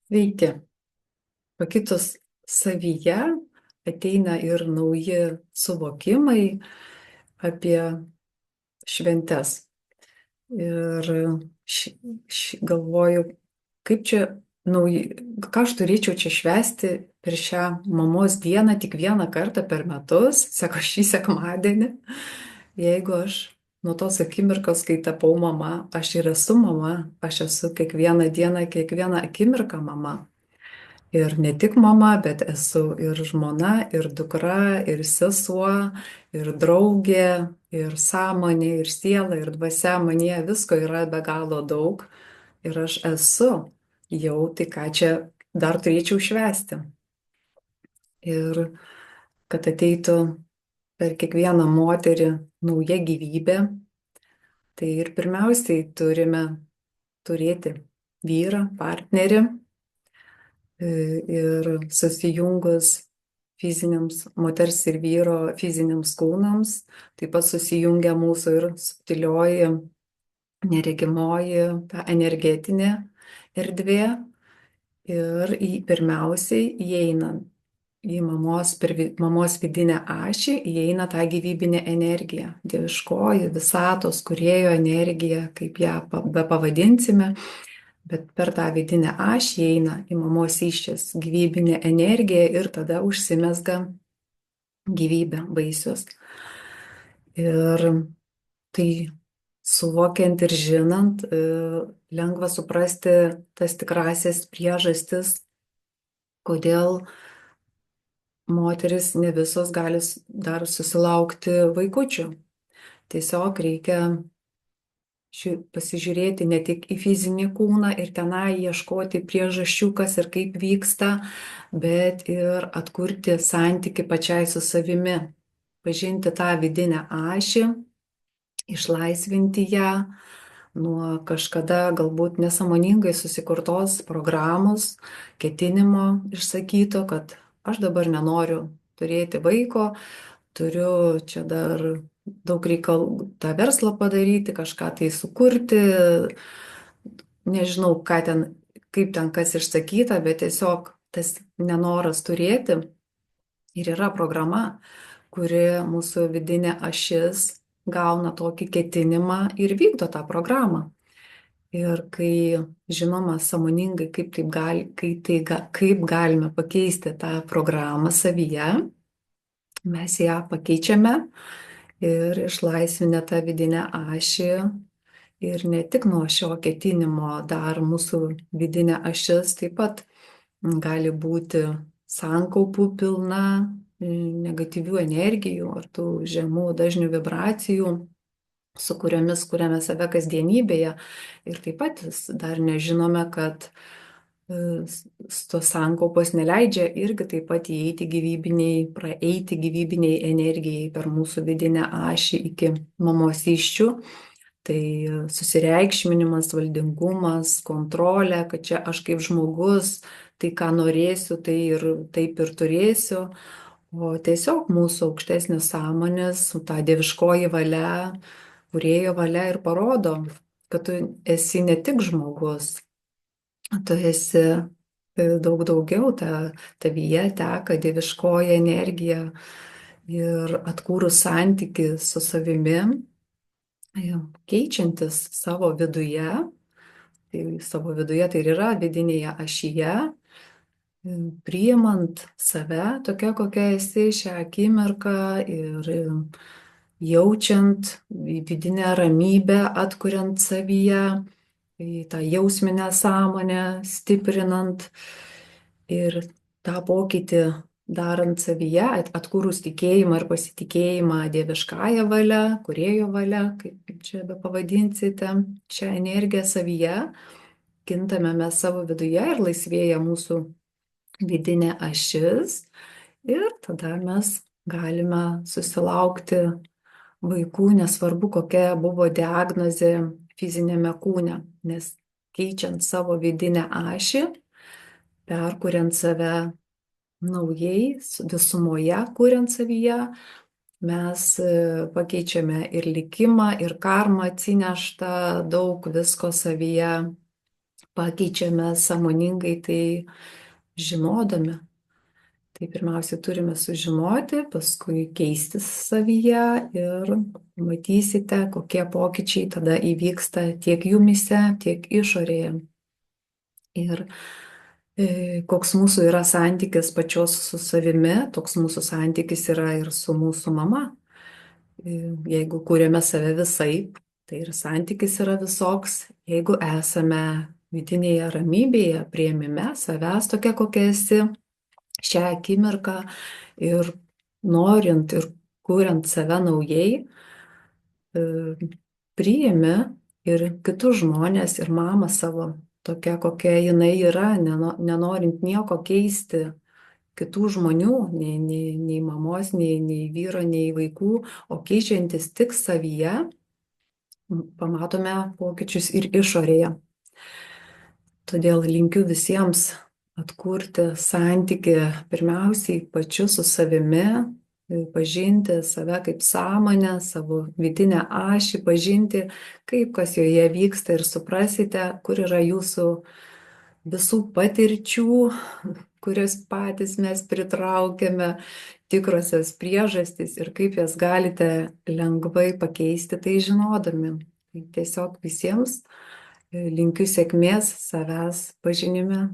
Sveiki. Pakitus savyje ateina ir nauji suvokimai apie šventes. Ir galvoju, kaip čia nauji, ką aš turėčiau čia švęsti per šią mamos dieną tik vieną kartą per metus, sako šį sekmadienį, jeigu aš nuo tos akimirkos, kai tapau mama, aš ir esu mama, aš esu kiekvieną dieną, kiekvieną akimirką mama. Ir ne tik mama, bet esu ir žmona, ir dukra, ir sesuo, ir draugė, ir sąmonė, ir siela, ir dvasia. Manie visko yra be galo daug. Ir aš esu jau, tai ką čia dar turėčiau švęsti. Ir kad ateitų per kiekvieną moterį nauja gyvybė, tai ir pirmiausiai turime turėti vyrą, partnerį. Ir susijungus fiziniams, moters ir vyro fiziniams kūnams, taip pat susijungia mūsų ir subtilioji, neregimoji, ta energetinė erdvė. Ir pirmiausiai įeina į mamos vidinę ašį, įeina tą gyvybinę energiją, dieviškoji, visatos, kūrėjo energija, kaip ją be pavadinsime. Bet per tą vidinę ašį įeina į mamos įsčias gyvybinė energija ir tada užsimezga gyvybė, vaisius. Ir tai suvokiant ir žinant, lengva suprasti tas tikrasias priežastis, kodėl moteris ne visos gali dar susilaukti vaikučių. Tiesiog reikia pasižiūrėti ne tik į fizinį kūną ir tenai ieškoti priežasčių, kas ir kaip vyksta, bet ir atkurti santyki pačiai su savimi, pažinti tą vidinę ašį, išlaisvinti ją nuo kažkada galbūt nesąmoningai susikurtos programos, ketinimo išsakyto, kad aš dabar nenoriu turėti vaiko, turiu čia dar daug reikalų tą verslą padaryti, kažką tai sukurti, nežinau, kaip ten kas išsakyta, bet tiesiog tas nenoras turėti ir yra programa, kuri mūsų vidinė ašis gauna tokį ketinimą ir vykdo tą programą. Ir kai žinoma sąmoningai, kaip galime pakeisti tą programą savyje, mes ją pakeičiame ir išlaisvinę tą vidinę ašį. Ir ne tik nuo šio ketinimo, dar mūsų vidinė ašis taip pat gali būti sankaupų pilna negatyvių energijų ar tų žemų dažnių vibracijų, su kuriomis kuriame save kasdienybėje. Ir taip pat dar nežinome, kad tos sankaupos neleidžia irgi taip pat praeiti gyvybiniai energijai per mūsų vidinę ašį iki mamos įsčių. Tai susireikšminimas, valdingumas, kontrolė, kad čia aš kaip žmogus, tai ką norėsiu, tai ir taip ir turėsiu. O tiesiog mūsų aukštesnės sąmonės, ta dieviškoji valia, kūrėjo valia ir parodo, kad tu esi ne tik žmogus, tu esi daug daugiau, tavyje teka dieviškoji energija ir atkūrus santyki su savimi, keičiantis savo viduje, tai ir yra vidinėje ašyje, priimant save tokia, kokia esi šią akimirką ir jaučiant vidinę ramybę, atkuriant savyje, tą jausminę sąmonę, stiprinant ir tą pokytį darant savyje, atkūrus tikėjimą ir pasitikėjimą dieviškąja valia, kūrėjo valia, kaip čia be pavadinsite, šią energiją savyje, kintame mes savo viduje ir laisvėja mūsų vidinė ašis ir tada mes galime susilaukti vaikų, nesvarbu kokia buvo diagnozė fizinėme kūne, nes keičiant savo vidinę ašį, perkuriant save naujai, visumoje kuriant savyje, mes pakeičiame ir likimą, ir karmą atsineštą, daug visko savyje pakeičiame sąmoningai tai žinodami. Tai pirmiausia turime sužinoti, paskui keistis savyje ir matysite, kokie pokyčiai tada įvyksta tiek jumise, tiek išorėje. Ir koks mūsų yra santykis pačios su savimi, toks mūsų santykis yra ir su mūsų mama. Jeigu kūrėme save visaip, tai ir santykis yra visoks. Jeigu esame vidinėje ramybėje, prieimime savęs tokia, kokia esi šią akimirką ir norint ir kuriant save naujai, priimi ir kitus žmonės, ir mamą savo, tokia, kokia jinai yra, nenorint nieko keisti kitų žmonių, nei mamos, nei vyro, nei vaikų, o keičiantis tik savyje, pamatome pokyčius ir išorėje. Todėl linkiu visiems atkurti santyki pirmiausiai pačiu su savimi, pažinti save kaip sąmonę, savo vidinę ašį, pažinti, kaip kas joje vyksta ir suprasite, kur yra jūsų visų patirčių, kurias patys mes pritraukiame, tikrosios priežastys ir kaip jas galite lengvai pakeisti, tai žinodami. Tai tiesiog visiems linkiu sėkmės savęs pažinime.